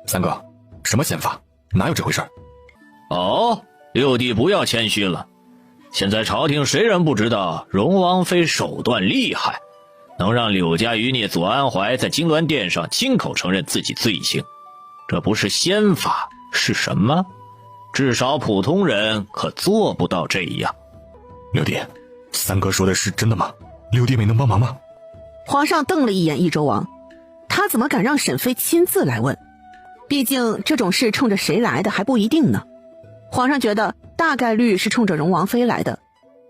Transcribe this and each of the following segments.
三哥，什么仙法？哪有这回事？哦，六弟不要谦虚了。现在朝廷谁人不知道荣王妃手段厉害，能让柳家余孽左安怀在金銮殿上亲口承认自己罪行。这不是仙法是什么？至少普通人可做不到这样。六弟，三哥说的是真的吗？六弟没能帮忙吗？皇上瞪了一眼益州王，他怎么敢让沈妃亲自来问？毕竟这种事冲着谁来的还不一定呢。皇上觉得大概率是冲着荣王妃来的，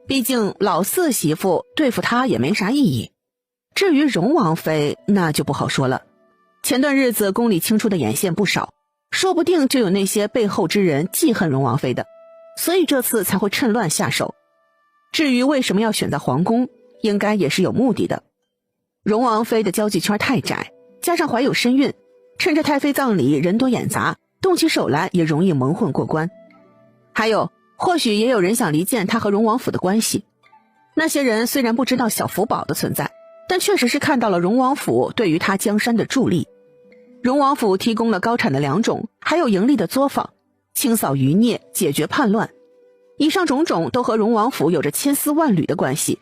毕竟老四媳妇对付她也没啥意义。至于荣王妃，那就不好说了。前段日子宫里清出的眼线不少，说不定就有那些背后之人记恨荣王妃的，所以这次才会趁乱下手。至于为什么要选在皇宫，应该也是有目的的。荣王妃的交际圈太窄，加上怀有身孕，趁着太妃葬礼人多眼杂，动起手来也容易蒙混过关。还有，或许也有人想离间她和荣王府的关系。那些人虽然不知道小福宝的存在，但确实是看到了荣王府对于他江山的助力。荣王府提供了高产的良种，还有盈利的作坊，清扫余孽，解决叛乱。以上种种都和荣王府有着千丝万缕的关系。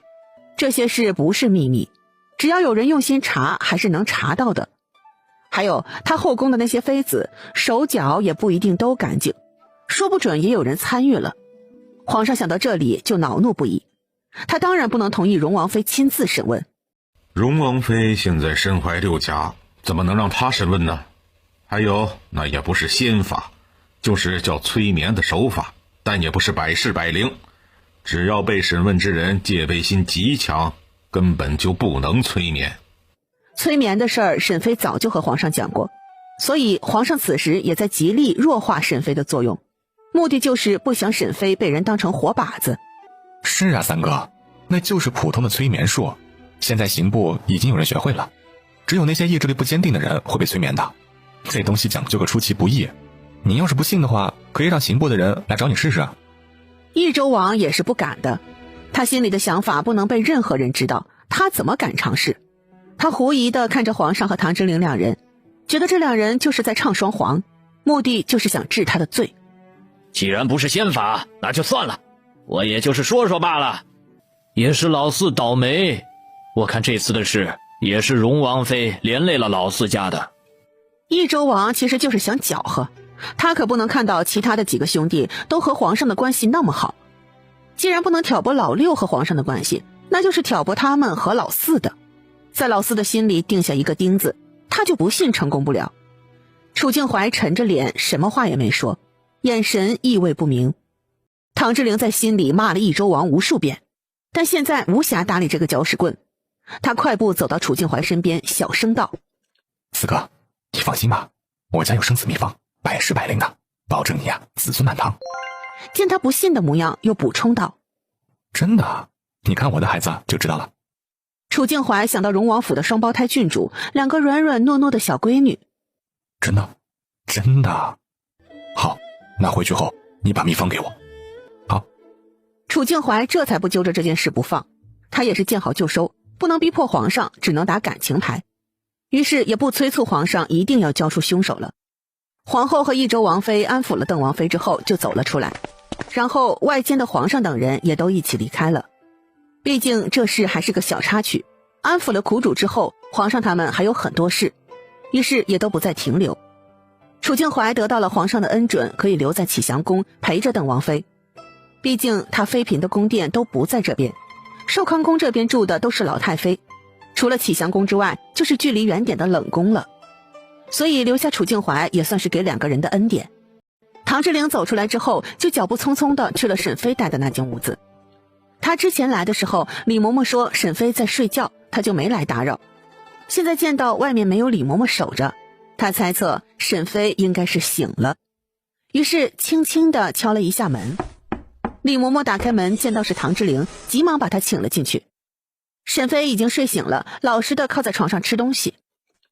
这些事不是秘密，只要有人用心查，还是能查到的。还有他后宫的那些妃子，手脚也不一定都干净，说不准也有人参与了。皇上想到这里就恼怒不已，他当然不能同意荣王妃亲自审问。荣王妃现在身怀六甲，怎么能让她审问呢？还有，那也不是仙法，就是叫催眠的手法，但也不是百试百灵。只要被审问之人戒备心极强，根本就不能催眠。催眠的事儿，沈妃早就和皇上讲过，所以皇上此时也在极力弱化沈妃的作用，目的就是不想沈妃被人当成活靶子。是啊，三哥，那就是普通的催眠术，现在刑部已经有人学会了，只有那些意志力不坚定的人会被催眠的。这东西讲究个出其不意，你要是不信的话，可以让刑部的人来找你试试啊。益州王也是不敢的，他心里的想法不能被任何人知道，他怎么敢尝试？他狐疑地看着皇上和唐之陵两人，觉得这两人就是在唱双簧，目的就是想治他的罪。既然不是仙法，那就算了，我也就是说说罢了。也是老四倒霉，我看这次的事也是荣王妃连累了老四家的。益州王其实就是想搅和，他可不能看到其他的几个兄弟都和皇上的关系那么好。既然不能挑拨老六和皇上的关系，那就是挑拨他们和老四的，在老四的心里定下一个钉子，他就不信成功不了。楚静怀沉着脸，什么话也没说，眼神意味不明。唐之陵在心里骂了益州王无数遍，但现在无暇搭理这个搅屎棍。他快步走到楚静怀身边，小声道：四哥，你放心吧，我家有生死秘方，百试百灵的，保证你子孙满堂。见他不信的模样，又补充道：真的，你看我的孩子就知道了。楚静怀想到荣王府的双胞胎郡主，两个软软糯糯的小闺女。真的，真的。好，那回去后你把秘方给我。好。楚静怀这才不揪着这件事不放，他也是见好就收，不能逼迫皇上，只能打感情牌。于是也不催促皇上一定要交出凶手了。皇后和益州王妃安抚了邓王妃之后就走了出来，然后外间的皇上等人也都一起离开了。毕竟这事还是个小插曲，安抚了苦主之后，皇上他们还有很多事，于是也都不再停留。楚静怀得到了皇上的恩准，可以留在启祥宫陪着邓王妃。毕竟他妃嫔的宫殿都不在这边，寿康宫这边住的都是老太妃，除了启祥宫之外，就是距离远点的冷宫了。所以留下楚静怀也算是给两个人的恩典。唐之陵走出来之后，就脚步匆匆地去了沈妃待的那间屋子。他之前来的时候，李嬷嬷说沈妃在睡觉，他就没来打扰。现在见到外面没有李嬷嬷守着，他猜测沈妃应该是醒了，于是轻轻地敲了一下门。李嬷嬷打开门，见到是唐之陵，急忙把她请了进去。沈妃已经睡醒了，老实的靠在床上吃东西。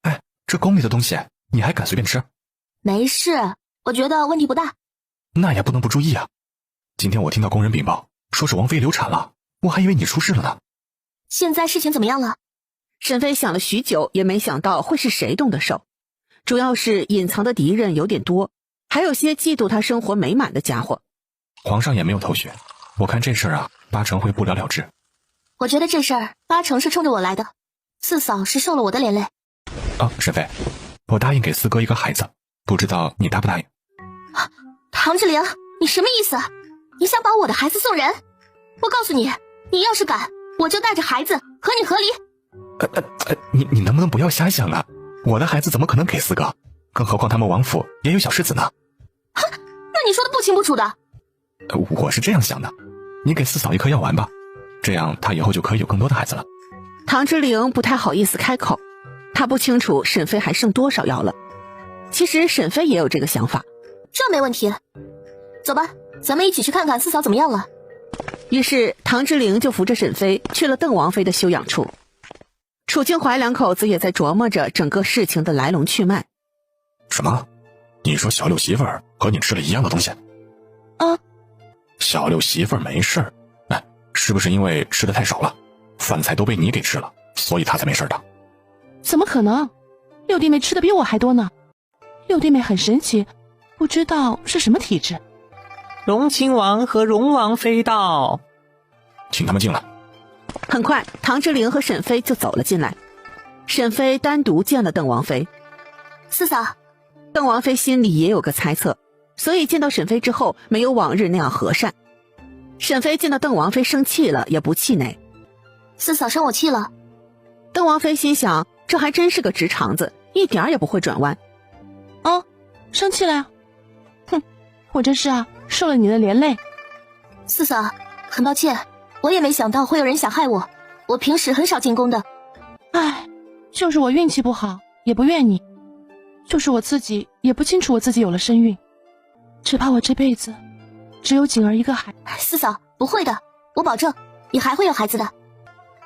哎，这宫里的东西你还敢随便吃？没事，我觉得问题不大。那也不能不注意啊。今天我听到宫人禀报，说是王妃流产了，我还以为你出事了呢。现在事情怎么样了？沈妃想了许久，也没想到会是谁动的手。主要是隐藏的敌人有点多，还有些嫉妒他生活美满的家伙。皇上也没有头绪，我看这事儿啊，8成会不了了之。我觉得这事儿8成是冲着我来的，四嫂是受了我的连累。沈妃，我答应给四哥一个孩子，不知道你答不答应？唐志玲，你什么意思？你想把我的孩子送人？我告诉你，你要是敢，我就带着孩子和你和离。你能不能不要瞎想啊？我的孩子怎么可能给四哥？更何况他们王府也有小世子呢。哼，那你说的不清不楚的。我是这样想的，你给四嫂一颗药丸吧，这样她以后就可以有更多的孩子了。唐之玲不太好意思开口，她不清楚沈妃还剩多少药了。其实沈妃也有这个想法。这没问题，走吧，咱们一起去看看四嫂怎么样了。于是唐之玲就扶着沈妃去了邓王妃的休养处。楚清怀两口子也在琢磨着整个事情的来龙去脉。什么？你说小六媳妇儿和你吃了一样的东西？小六媳妇儿没事儿，是不是因为吃的太少了，饭菜都被你给吃了，所以她才没事的？怎么可能？六弟妹吃的比我还多呢。六弟妹很神奇，不知道是什么体质。荣亲王和荣王妃到，请他们进来。很快唐之玲和沈妃就走了进来。沈妃单独见了邓王妃。四嫂，邓王妃心里也有个猜测，所以见到沈妃之后没有往日那样和善。沈妃见到邓王妃生气了也不气馁。四嫂生我气了。邓王妃心想，这还真是个直肠子，一点也不会转弯。生气了呀？哼，我这是受了你的连累。四嫂，很抱歉，我也没想到会有人想害我，我平时很少进宫的。就是我运气不好，也不怨你，就是我自己也不清楚我自己有了身孕，只怕我这辈子只有景儿一个孩。四嫂，不会的，我保证你还会有孩子的。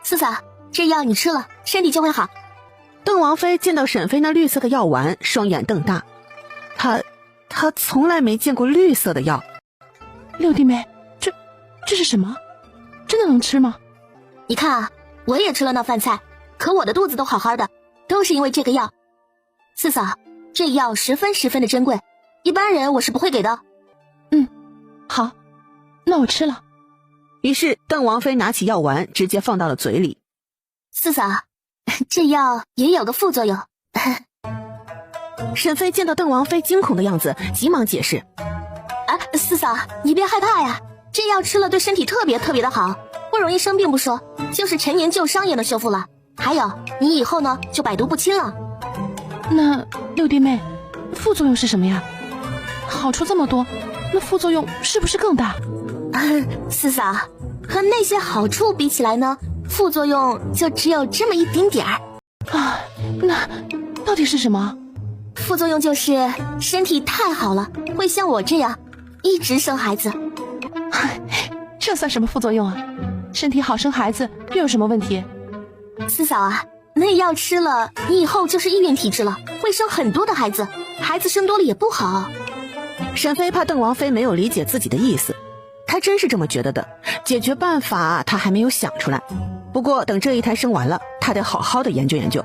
四嫂，这药你吃了，身体就会好。邓王妃见到沈妃那绿色的药丸，双眼瞪大。她从来没见过绿色的药。六弟妹，这是什么？真的能吃吗？你看我也吃了那饭菜，可我的肚子都好好的，都是因为这个药。四嫂，这药十分的珍贵，一般人我是不会给的。好，那我吃了。于是邓王妃拿起药丸直接放到了嘴里。四嫂，这药也有个副作用。沈妃见到邓王妃惊恐的样子，急忙解释：四嫂，你别害怕呀，这药吃了对身体特别的好，不容易生病不说，就是陈年旧伤也能修复了。还有，你以后呢就百毒不侵了。那六弟妹，副作用是什么呀？好处这么多，那副作用是不是更大？四嫂，和那些好处比起来呢，副作用就只有这么一丁点儿。那到底是什么？副作用就是身体太好了，会像我这样一直生孩子。这算什么副作用啊？身体好生孩子又有什么问题？四嫂啊，那药吃了，你以后就是易孕体质了，会生很多的孩子，孩子生多了也不好。沈妃怕邓王妃没有理解自己的意思，她真是这么觉得的。解决办法她还没有想出来，不过等这一胎生完了，她得好好的研究研究。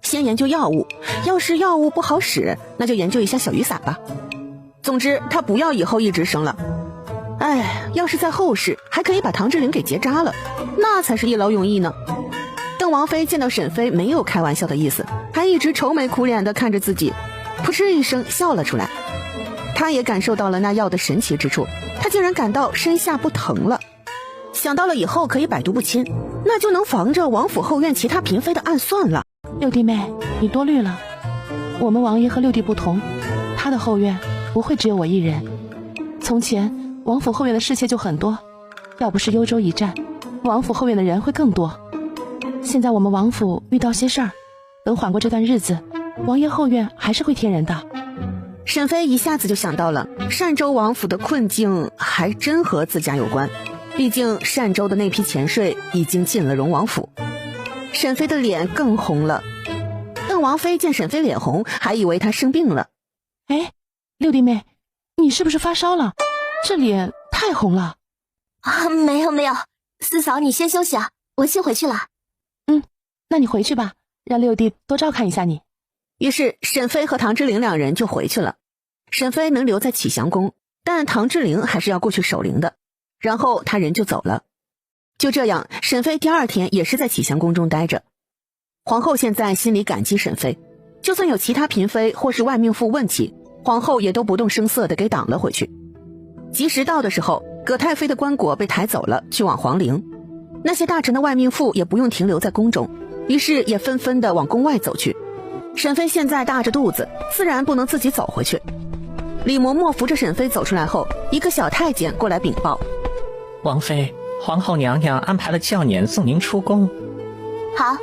先研究药物，要是药物不好使，那就研究一下小雨伞吧。总之她不要以后一直生了。要是在后世还可以把唐志玲给结扎了，那才是一劳永逸呢。邓王妃见到沈妃没有开玩笑的意思，还一直愁眉苦脸地看着自己，扑哧一声笑了出来。她也感受到了那药的神奇之处，她竟然感到身下不疼了。想到了以后可以百毒不侵，那就能防着王府后院其他嫔妃的暗算了。六弟妹，你多虑了。我们王爷和六弟不同，他的后院不会只有我一人。从前王府后院的侍妾就很多，要不是幽州一战，王府后院的人会更多。现在我们王府遇到些事儿，等缓过这段日子，王爷后院还是会添人的。沈妃一下子就想到了单州王府的困境还真和自家有关，毕竟单州的那批钱税已经进了荣王府。沈妃的脸更红了。邓王妃见沈妃脸红，还以为她生病了。六弟妹，你是不是发烧了？这脸太红了。没有，四嫂你先休息啊，我先回去了。那你回去吧，让六弟多照看一下你。于是沈飞和唐之灵两人就回去了。沈飞能留在启祥宫，但唐之灵还是要过去守灵的，然后他人就走了。就这样，沈飞第二天也是在启祥宫中待着。皇后现在心里感激沈飞，就算有其他嫔妃或是外命妇问起，皇后也都不动声色地给挡了回去。及时到的时候，葛太妃的棺椁被抬走了，去往皇陵。那些大臣的外命妇也不用停留在宫中，于是也纷纷地往宫外走去。沈飞现在大着肚子，自然不能自己走回去。李嬷嬷扶着沈飞走出来后，一个小太监过来禀报：王妃，皇后娘娘安排了轿辇送您出宫。好。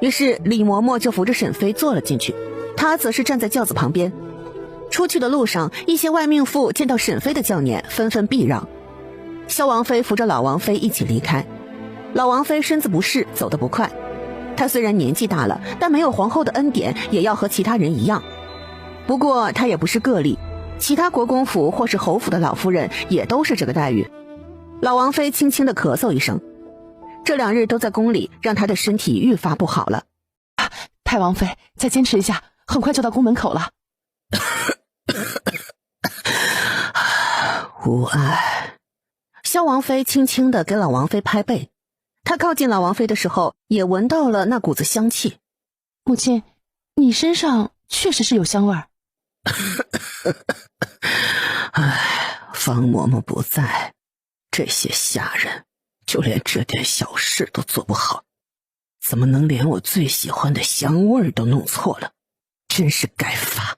于是李嬷嬷就扶着沈飞坐了进去，她则是站在轿子旁边。出去的路上，一些外命妇见到沈飞的轿辇，纷纷避让。萧王妃扶着老王妃一起离开。老王妃身子不适，走得不快。她虽然年纪大了，但没有皇后的恩典，也要和其他人一样。不过她也不是个例，其他国公府或是侯府的老夫人也都是这个待遇。老王妃轻轻地咳嗽一声，这2日都在宫里，让她的身体愈发不好了。太王妃，再坚持一下，很快就到宫门口了。无碍。萧王妃轻轻地给老王妃拍背，她靠近老王妃的时候，也闻到了那股子香气。母亲，你身上确实是有香味儿。方嬷嬷不在，这些下人就连这点小事都做不好，怎么能连我最喜欢的香味都弄错了？真是该罚。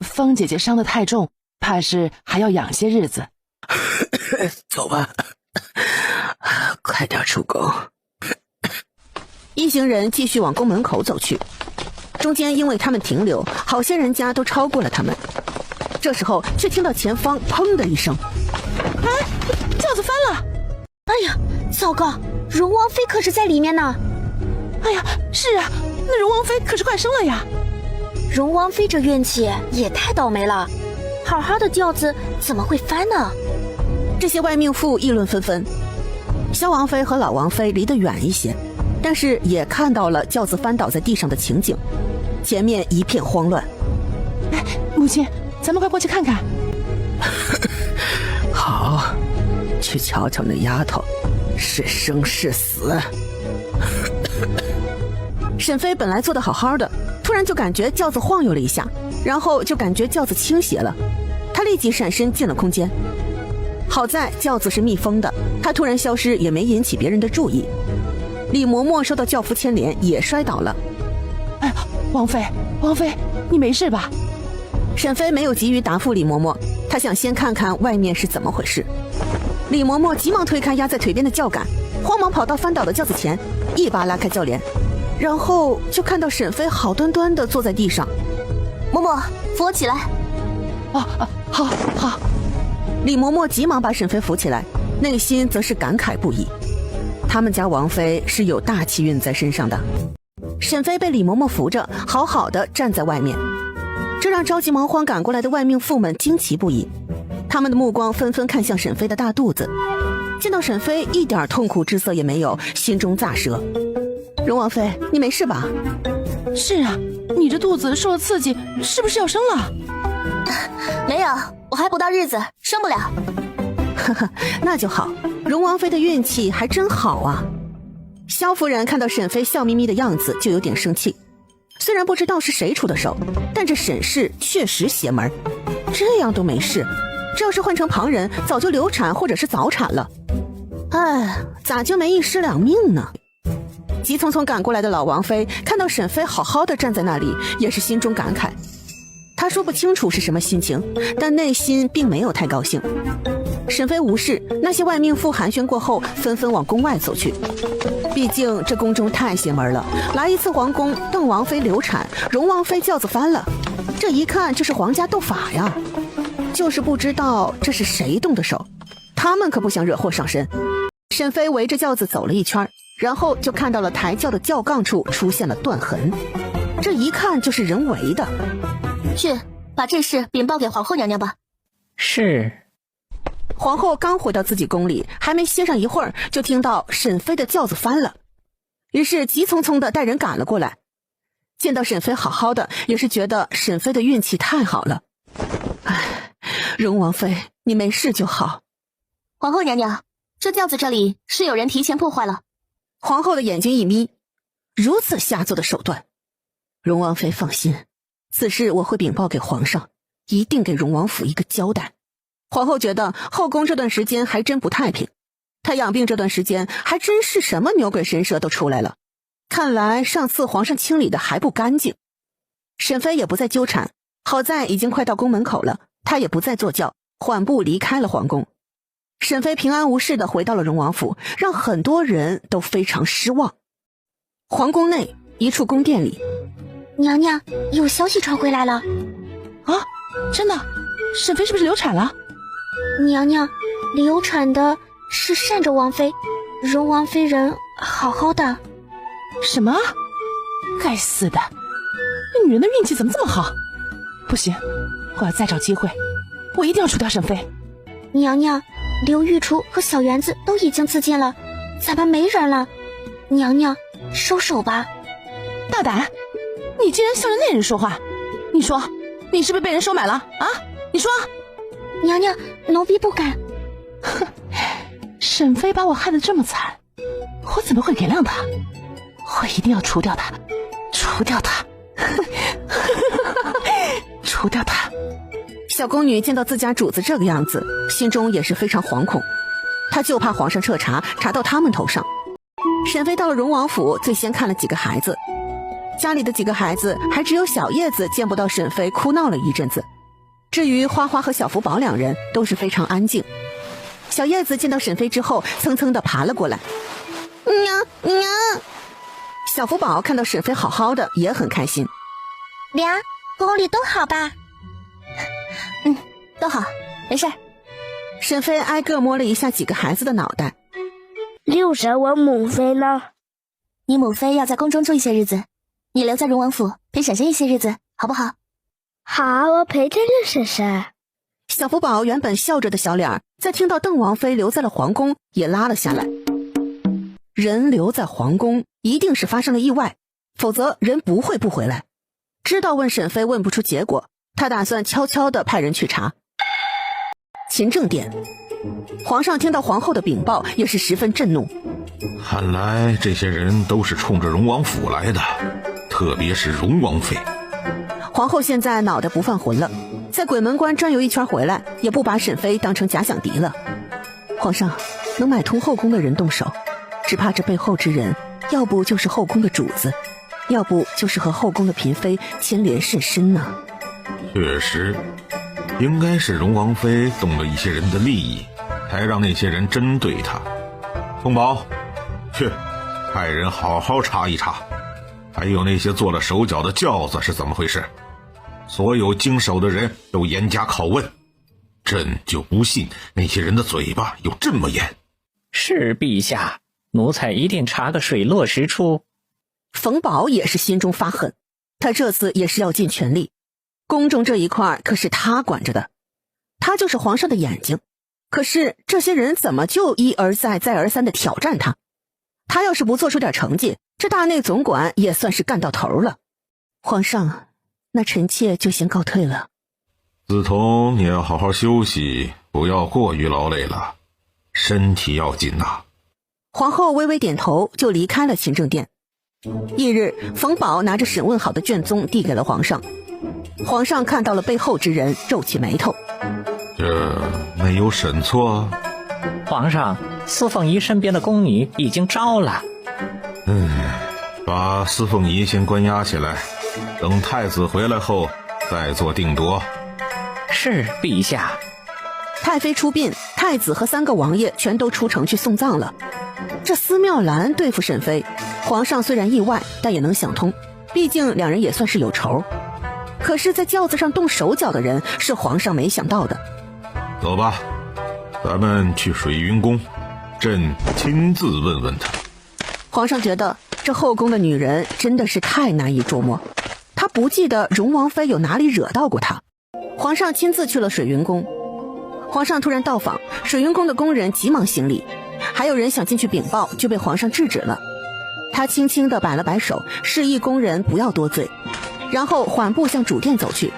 方姐姐伤得太重，怕是还要养些日子。走吧，快点出宫。一行人继续往宫门口走去，中间因为他们停留，好些人家都超过了他们。这时候却听到前方砰的一声，轿子翻了！哎呀，糟糕，荣王妃可是在里面呢。哎呀，是啊，那荣王妃可是快生了呀。荣王妃这运气也太倒霉了，好好的轿子怎么会翻呢？这些外命妇议论纷纷。萧王妃和老王妃离得远一些，但是也看到了轿子翻倒在地上的情景，前面一片慌乱。母亲，咱们快过去看看。好，去瞧瞧那丫头是生是死。沈飞本来坐得好好的，突然就感觉轿子晃悠了一下，然后就感觉轿子倾斜了，他立即闪身进了空间。好在轿子是密封的，他突然消失也没引起别人的注意。李嬷嬷受到轿夫牵连也摔倒了。王妃，你没事吧？沈飞没有急于答复李嬷嬷，他想先看看外面是怎么回事。李嬷嬷急忙推开压在腿边的轿杆，慌忙跑到翻倒的轿子前，一把拉开轿帘，然后就看到沈飞好端端地坐在地上。嬷嬷，扶我起来。好。李嬷嬷急忙把沈飞扶起来，内心则是感慨不已。他们家王妃是有大气运在身上的。沈飞被李嬷嬷扶着，好好的站在外面，这让着急忙慌赶过来的外命妇们惊奇不已。他们的目光纷纷看向沈飞的大肚子，见到沈飞一点痛苦之色也没有，心中咋舌。荣王妃，你没事吧？是啊，你这肚子受了刺激，是不是要生了？没有，我还不到日子，生不了。呵呵，那就好，荣王妃的运气还真好啊。萧夫人看到沈飞笑眯眯的样子，就有点生气。虽然不知道是谁出的手，但这沈氏确实邪门，这样都没事，这要是换成旁人，早就流产或者是早产了。咋就没一尸两命呢？急匆匆赶过来的老王妃看到沈飞好好的站在那里，也是心中感慨。她说不清楚是什么心情，但内心并没有太高兴。沈飞无事，那些外命妇寒暄过后，纷纷往宫外走去。毕竟这宫中太邪门了，来一次皇宫，邓王妃流产，荣王妃轿子翻了，这一看就是皇家斗法呀。就是不知道这是谁动的手，他们可不想惹祸上身。沈飞围着轿子走了一圈，然后就看到了抬轿的轿杠处出现了断痕，这一看就是人为的。去把这事禀报给皇后娘娘吧。是。皇后刚回到自己宫里，还没歇上一会儿，就听到沈飞的轿子翻了。于是急匆匆的带人赶了过来。见到沈妃好好的，也是觉得沈妃的运气太好了。唉，荣王妃，你没事就好。皇后娘娘，这轿子这里是有人提前破坏了。皇后的眼睛一眯，如此下作的手段。荣王妃放心，此事我会禀报给皇上，一定给荣王府一个交代。皇后觉得后宫这段时间还真不太平，她养病这段时间还真是什么牛鬼神蛇都出来了。看来上次皇上清理的还不干净。沈妃也不再纠缠，好在已经快到宫门口了，她也不再坐轿，缓步离开了皇宫。沈妃平安无事地回到了荣王府，让很多人都非常失望。皇宫内一处宫殿里，娘娘，有消息传回来了。啊，真的？沈妃是不是流产了？娘娘，流产的是善州王妃，荣王妃人好好的。什么？该死的，那女人的运气怎么这么好？不行，我要再找机会，我一定要除掉沈妃。娘娘，刘御厨和小园子都已经自尽了，咱们没人了。娘娘，收手吧。大胆，你竟然向着那人说话！你说，你是不是被人收买了啊？你说。娘娘，奴婢不敢。哼，沈妃把我害得这么惨，我怎么会原谅她？我一定要除掉她，除掉她，除掉她。小宫女见到自家主子这个样子，心中也是非常惶恐，她就怕皇上彻查，查到他们头上。沈妃到了荣王府，最先看了几个孩子，家里的几个孩子还只有小叶子见不到沈妃，哭闹了一阵子。至于花花和小福宝两人都是非常安静。小叶子见到沈妃之后，蹭蹭地爬了过来。娘娘。小福宝看到沈妃好好的，也很开心。娘，宫里都好吧？都好，没事。沈妃挨个摸了一下几个孩子的脑袋。六婶，我母妃呢？你母妃要在宫中住一些日子，你留在荣王府陪婶婶一些日子，好不好？好，我陪着六婶婶。小福宝原本笑着的小脸，在听到邓王妃留在了皇宫，也拉了下来。人留在皇宫，一定是发生了意外，否则人不会不回来。知道问沈妃问不出结果，他打算悄悄地派人去查。勤政殿，皇上听到皇后的禀报，也是十分震怒。看来这些人都是冲着荣王府来的，特别是荣王妃。皇后现在脑袋不犯浑了，在鬼门关转悠一圈回来，也不把沈妃当成假想敌了。皇上，能买通后宫的人动手，只怕这背后之人，要不就是后宫的主子，要不就是和后宫的嫔妃牵连甚深呢。确实，应该是荣王妃动了一些人的利益，才让那些人针对她。凤宝，去，派人好好查一查，还有那些做了手脚的轿子是怎么回事？所有经手的人都严加拷问，朕就不信那些人的嘴巴有这么严。是陛下，奴才一定查个水落石出。冯宝也是心中发恨，他这次也是要尽全力。宫中这一块可是他管着的，他就是皇上的眼睛。可是这些人怎么就一而再再而三的挑战他？他要是不做出点成绩，这大内总管也算是干到头了。皇上，那臣妾就先告退了。梓潼，你要好好休息，不要过于劳累了，身体要紧呐。皇后微微点头，就离开了勤政殿。翌日，冯宝拿着审问好的卷宗递给了皇上。皇上看到了背后之人，皱起眉头。这没有审错？皇上，司凤仪身边的宫女已经招了。把司凤仪先关押起来，等太子回来后再做定夺。是陛下。太妃出殡，太子和3个王爷全都出城去送葬了。这司妙兰对付沈妃，皇上虽然意外，但也能想通，毕竟两人也算是有仇。可是在轿子上动手脚的人，是皇上没想到的。走吧，咱们去水云宫，朕亲自问问他。皇上觉得这后宫的女人真的是太难以捉摸，他不记得荣王妃有哪里惹到过他。皇上亲自去了水云宫。皇上突然到访，水云宫的宫人急忙行礼，还有人想进去禀报，就被皇上制止了。他轻轻地摆了摆手，示意工人不要多嘴，然后缓步向主殿走去。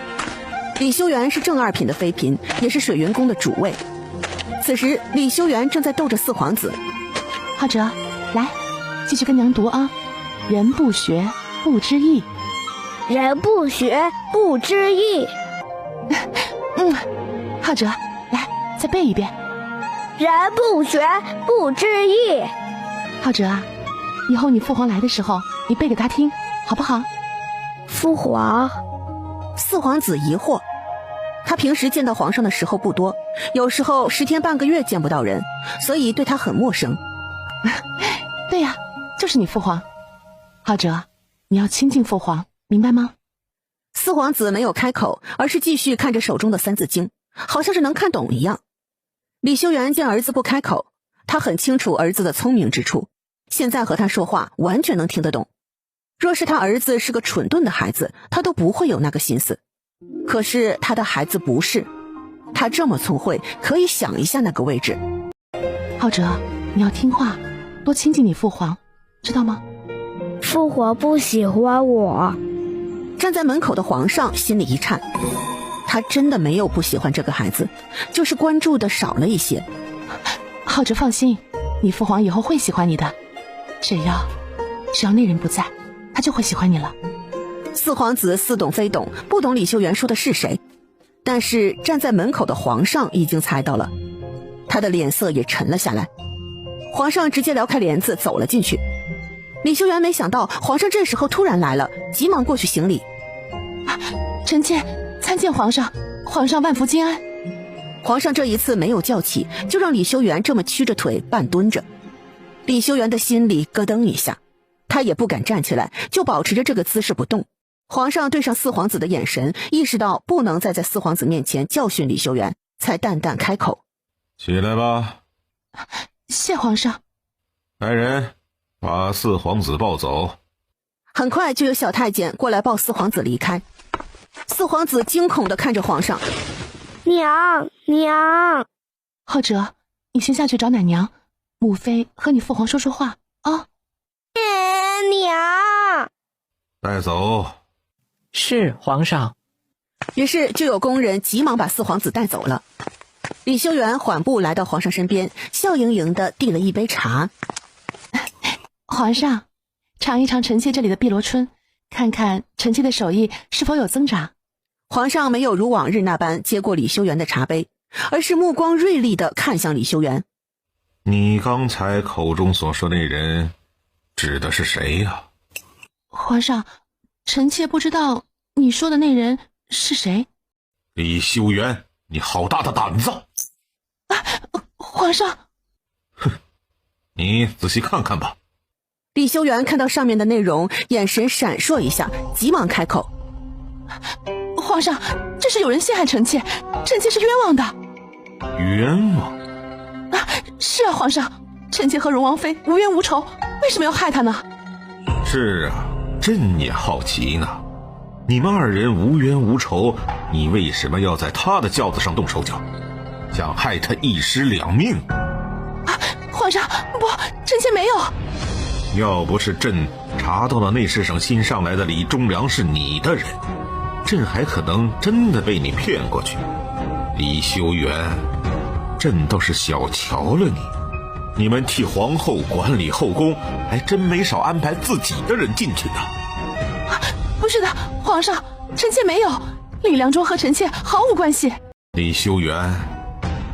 李修缘是正二品的妃嫔，也是水云宫的主位。此时李修缘正在逗着四皇子。浩哲，来，继续跟娘读啊。人不学，不知义。人不学，不知义。浩哲，来，再背一遍。人不学，不知义。浩哲啊，以后你父皇来的时候，你背给他听，好不好？父皇。四皇子疑惑，他平时见到皇上的时候不多，有时候10天半个月见不到人，所以对他很陌生。对呀，就是你父皇。浩哲，你要亲近父皇，明白吗？四皇子没有开口，而是继续看着手中的三字经，好像是能看懂一样。李修缘见儿子不开口，他很清楚儿子的聪明之处，现在和他说话完全能听得懂。若是他儿子是个蠢钝的孩子，他都不会有那个心思。可是他的孩子不是，他这么聪慧，可以想一下那个位置。浩哲，你要听话，多亲近你父皇，知道吗？父皇不喜欢我。站在门口的皇上心里一颤，他真的没有不喜欢这个孩子，就是关注的少了一些。浩哲放心，你父皇以后会喜欢你的，只要那人不在，他就会喜欢你了。四皇子似懂非懂，不懂李修缘说的是谁，但是站在门口的皇上已经猜到了，他的脸色也沉了下来。皇上直接撩开帘子走了进去。李修缘没想到皇上这时候突然来了，急忙过去行礼。臣妾参见皇上，皇上万福金安。皇上这一次没有叫起，就让李修缘这么屈着腿半蹲着。李修缘的心里咯噔一下，他也不敢站起来，就保持着这个姿势不动。皇上对上四皇子的眼神，意识到不能再在四皇子面前教训李修缘，才淡淡开口：起来吧。谢皇上。来人，把四皇子抱走。很快就有小太监过来抱四皇子离开。四皇子惊恐地看着皇上。娘。浩哲，你先下去找奶娘，母妃和你父皇说说话啊。娘。带走。是皇上。于是就有工人急忙把四皇子带走了。李修缘缓步来到皇上身边，笑盈盈地递了一杯茶。皇上，尝一尝臣妾这里的碧螺春，看看臣妾的手艺是否有增长。皇上没有如往日那般接过李修缘的茶杯，而是目光锐利地看向李修缘。你刚才口中所说那人指的是谁呀？皇上，臣妾不知道你说的那人是谁。李修缘，你好大的胆子！皇上。哼，你仔细看看吧。李修缘看到上面的内容，眼神闪烁一下，急忙开口：皇上，这是有人陷害臣妾，臣妾是冤枉的。冤枉？是啊，皇上，臣妾和荣王妃无冤无仇，为什么要害她呢？是啊，朕也好奇呢。你们二人无冤无仇，你为什么要在他的轿子上动手脚，想害他一尸两命？皇上，不，臣妾没有。要不是朕查到了内侍省新上来的李忠良是你的人，朕还可能真的被你骗过去。李修缘，朕倒是小瞧了你，你们替皇后管理后宫，还真没少安排自己的人进去呢。不是的，皇上，臣妾没有，李良忠和臣妾毫无关系。李修缘，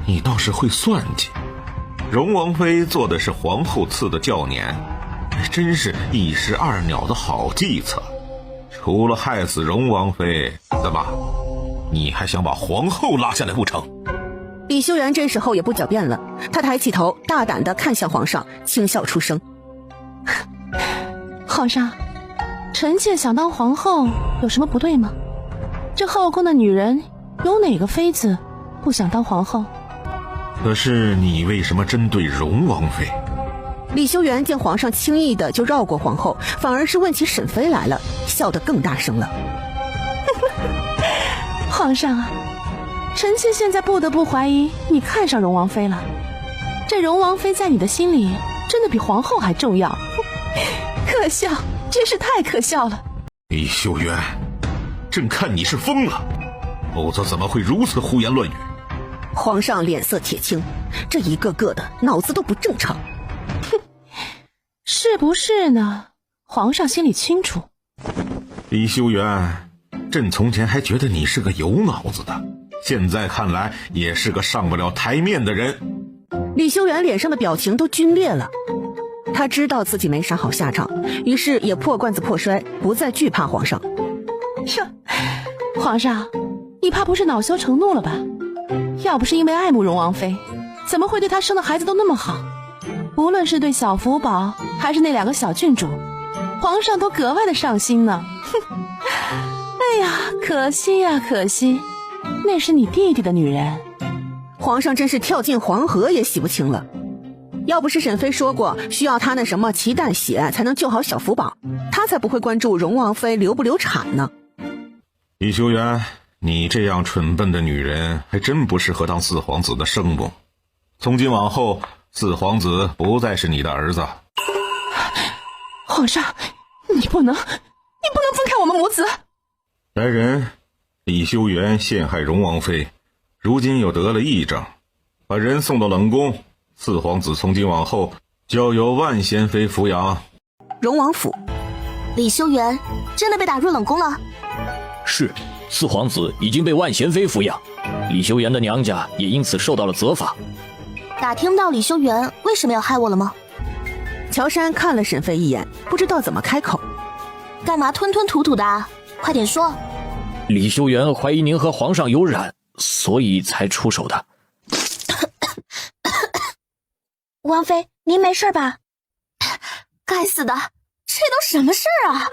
你倒是会算计。荣王妃做的是皇后赐的轿辇，真是一石二鸟的好计策。除了害死荣王妃，怎么你还想把皇后拉下来不成？李修缘这时候也不狡辩了，他抬起头大胆地看向皇上，轻笑出声：皇上，臣妾想当皇后有什么不对吗？这后宫的女人有哪个妃子不想当皇后？可是你为什么针对荣王妃？李修缘见皇上轻易的就绕过皇后，反而是问起沈妃来了，笑得更大声了。皇上啊，臣妾现在不得不怀疑你看上荣王妃了。这荣王妃在你的心里真的比皇后还重要。可笑，真是太可笑了。李秀媛，朕看你是疯了，否则怎么会如此胡言乱语？皇上脸色铁青，这一个个的脑子都不正常。哼，是不是呢？皇上心里清楚。李秀媛，朕从前还觉得你是个有脑子的，现在看来也是个上不了台面的人。李秀媛脸上的表情都皲裂了，他知道自己没啥好下场，于是也破罐子破摔，不再惧怕皇上。哟，皇上，你怕不是恼羞成怒了吧？要不是因为爱慕荣王妃，怎么会对她生的孩子都那么好？无论是对小福宝还是那2个小郡主，皇上都格外的上心呢。哼，哎呀，可惜呀，可惜，那是你弟弟的女人。皇上真是跳进黄河也洗不清了。要不是沈妃说过需要他那什么脐带血才能救好小福宝，他才不会关注荣王妃流不流产呢。李秀媛，你这样蠢笨的女人还真不适合当四皇子的生母。从今往后，四皇子不再是你的儿子。皇上，你不能分开我们母子。来人，李修缘陷害荣王妃，如今又得了癔症，把人送到冷宫。四皇子从今往后交由万贤妃抚养。荣王府，李修缘真的被打入冷宫了？是，四皇子已经被万贤妃抚养，李修缘的娘家也因此受到了责罚。打听到李修缘为什么要害我了吗？乔杉看了沈妃一眼，不知道怎么开口。干嘛吞吞吐吐的啊？快点说。李修缘怀疑您和皇上有染，所以才出手的。王妃，您没事吧？该死的，这都什么事儿啊？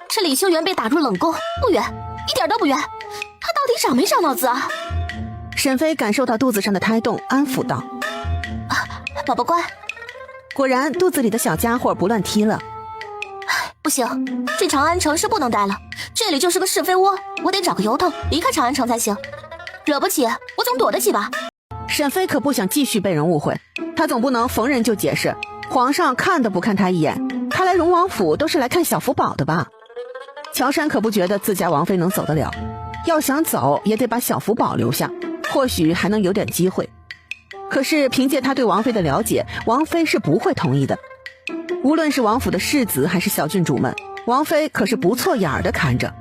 这李修缘被打入冷宫，不远，一点都不远。他到底长没长脑子啊？沈妃感受到肚子上的胎动，安抚道：“宝宝乖。”果然，肚子里的小家伙不乱踢了。不行，这长安城是不能待了，这里就是个是非窝，我得找个由头离开长安城才行。惹不起，我总躲得起吧？沈妃可不想继续被人误会，她总不能逢人就解释，皇上看都不看她一眼，她来荣王府都是来看小福宝的吧？乔杉可不觉得自家王妃能走得了，要想走也得把小福宝留下，或许还能有点机会。可是凭借他对王妃的了解，王妃是不会同意的。无论是王府的世子还是小郡主们，王妃可是不错眼儿的看着。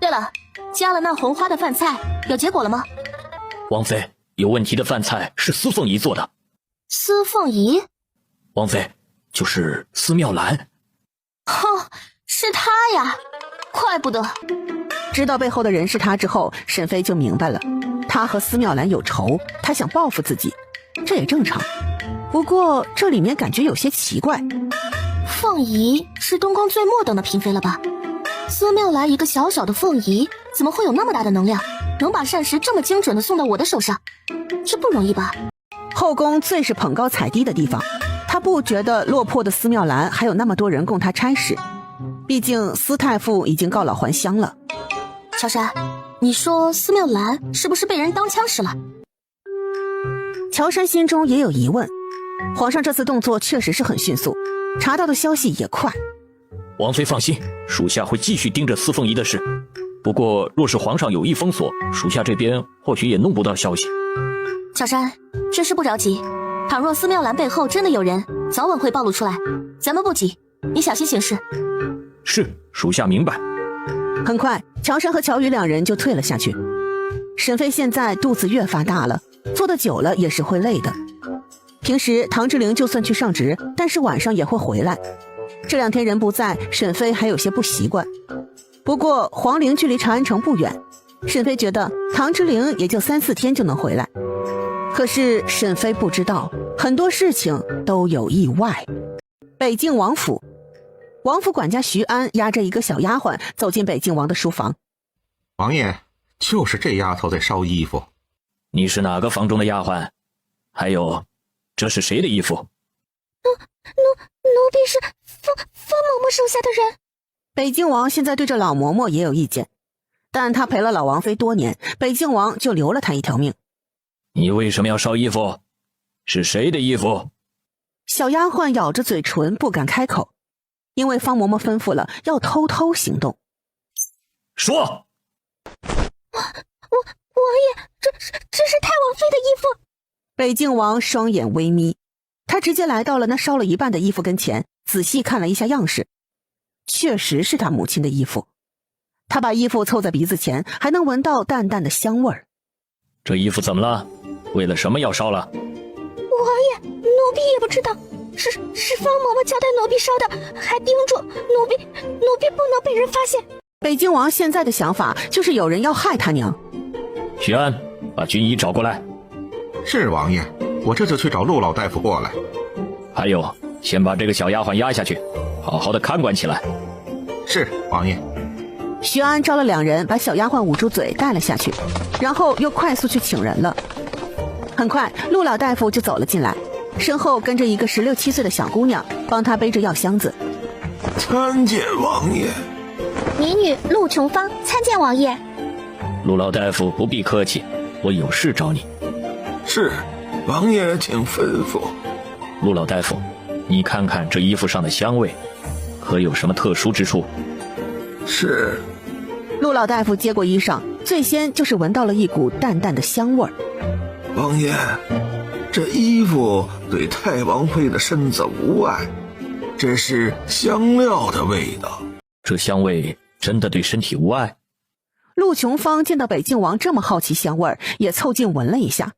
对了，加了那红花的饭菜有结果了吗？王妃，有问题的饭菜是司凤仪做的。司凤仪？王妃，就是司妙兰。哼，是他呀，怪不得。知道背后的人是他之后，沈妃就明白了，他和司妙兰有仇，他想报复自己，这也正常。不过这里面感觉有些奇怪。凤仪是东宫最末等的嫔妃了吧？司妙兰一个小小的凤仪，怎么会有那么大的能量，能把膳食这么精准的送到我的手上？这不容易吧？后宫最是捧高踩低的地方，他不觉得落魄的司妙兰还有那么多人供他差使，毕竟司太傅已经告老还乡了。乔杉，你说司妙兰是不是被人当枪使了？乔杉心中也有疑问，皇上这次动作确实是很迅速，查到的消息也快。王妃放心，属下会继续盯着司凤仪的事。不过若是皇上有意封锁，属下这边或许也弄不到消息。乔杉，这事不着急，倘若司妙兰背后真的有人，早晚会暴露出来，咱们不急，你小心行事。是，属下明白。很快，乔杉和乔宇两人就退了下去。沈妃现在肚子越发大了，坐得久了也是会累的。平时唐之灵就算去上职，但是晚上也会回来。这2天人不在，沈妃还有些不习惯。不过皇陵距离长安城不远，沈妃觉得唐之灵也就3-4天就能回来。可是沈妃不知道，很多事情都有意外。北静王府，王府管家徐安押着一个小丫鬟走进北静王的书房。王爷，就是这丫头在烧衣服。你是哪个房中的丫鬟？还有，这是谁的衣服？奴婢是方嬷嬷手下的人。北静王现在对这老嬷嬷也有意见，但他陪了老王妃多年，北静王就留了他一条命。你为什么要烧衣服？是谁的衣服？小丫鬟咬着嘴唇不敢开口，因为方嬷嬷吩咐了要偷偷行动。说，王爷，这是太王妃的衣服。北静王双眼微眯，他直接来到了那烧了一半的衣服跟前，仔细看了一下样式，确实是他母亲的衣服。他把衣服凑在鼻子前，还能闻到淡淡的香味儿。这衣服怎么了？为了什么要烧了？王爷，奴婢也不知道，是方嬷嬷交代奴婢烧的，还叮嘱奴婢不能被人发现。北静王现在的想法就是有人要害他娘。徐安，把军医找过来。是王爷，我这就去找陆老大夫过来。还有，先把这个小丫鬟押下去，好好的看管起来。是王爷。徐安招了2人，把小丫鬟捂住嘴带了下去，然后又快速去请人了。很快，陆老大夫就走了进来，身后跟着一个16、17岁的小姑娘，帮他背着药箱子。参见王爷。民女陆琼芳参见王爷。陆老大夫不必客气，我有事找你。是，王爷请吩咐。陆老大夫，你看看这衣服上的香味，可有什么特殊之处？是。陆老大夫接过衣裳，最先就是闻到了一股淡淡的香味儿。王爷，这衣服对太王妃的身子无碍，这是香料的味道。这香味真的对身体无碍？陆琼芳见到北静王这么好奇香味儿，也凑近闻了一下。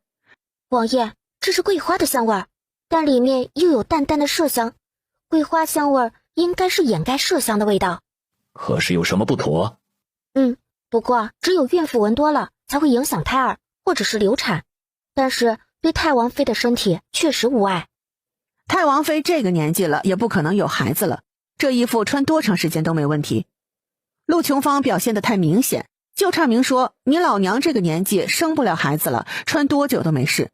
王爷，这是桂花的香味儿，但里面又有淡淡的麝香，桂花香味儿应该是掩盖麝香的味道。可是有什么不妥？不过只有孕妇闻多了才会影响胎儿或者是流产，但是对太王妃的身体确实无碍。太王妃这个年纪了，也不可能有孩子了，这衣服穿多长时间都没问题。陆琼芳表现得太明显，就差明说你老娘这个年纪生不了孩子了，穿多久都没事。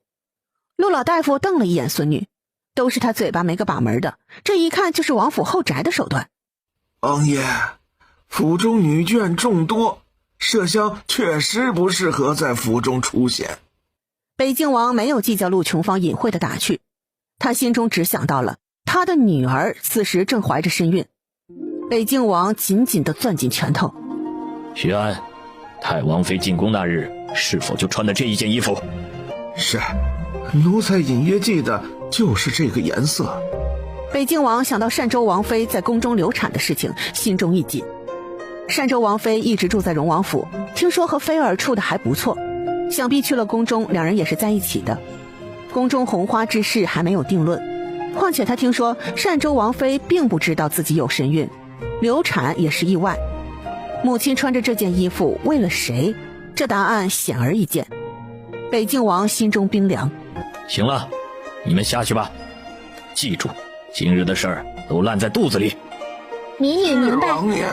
陆老大夫瞪了一眼孙女，都是他嘴巴没个把门的，这一看就是王府后宅的手段。王爷，府中女眷众多，麝香确实不适合在府中出现。北静王没有计较陆琼芳隐晦的打趣，他心中只想到了他的女儿此时正怀着身孕。北静王紧紧地攥紧拳头。徐安，太王妃进宫那日是否就穿的这一件衣服？是，奴才隐约记得就是这个颜色。北静王想到单州王妃在宫中流产的事情，心中一紧。单州王妃一直住在荣王府，听说和菲儿处的还不错，想必去了宫中两人也是在一起的。宫中红花之事还没有定论，况且他听说单州王妃并不知道自己有身孕，流产也是意外。母亲穿着这件衣服为了谁？这答案显而易见。北静王心中冰凉。行了，你们下去吧。记住，今日的事儿都烂在肚子里。民女明白。王爷。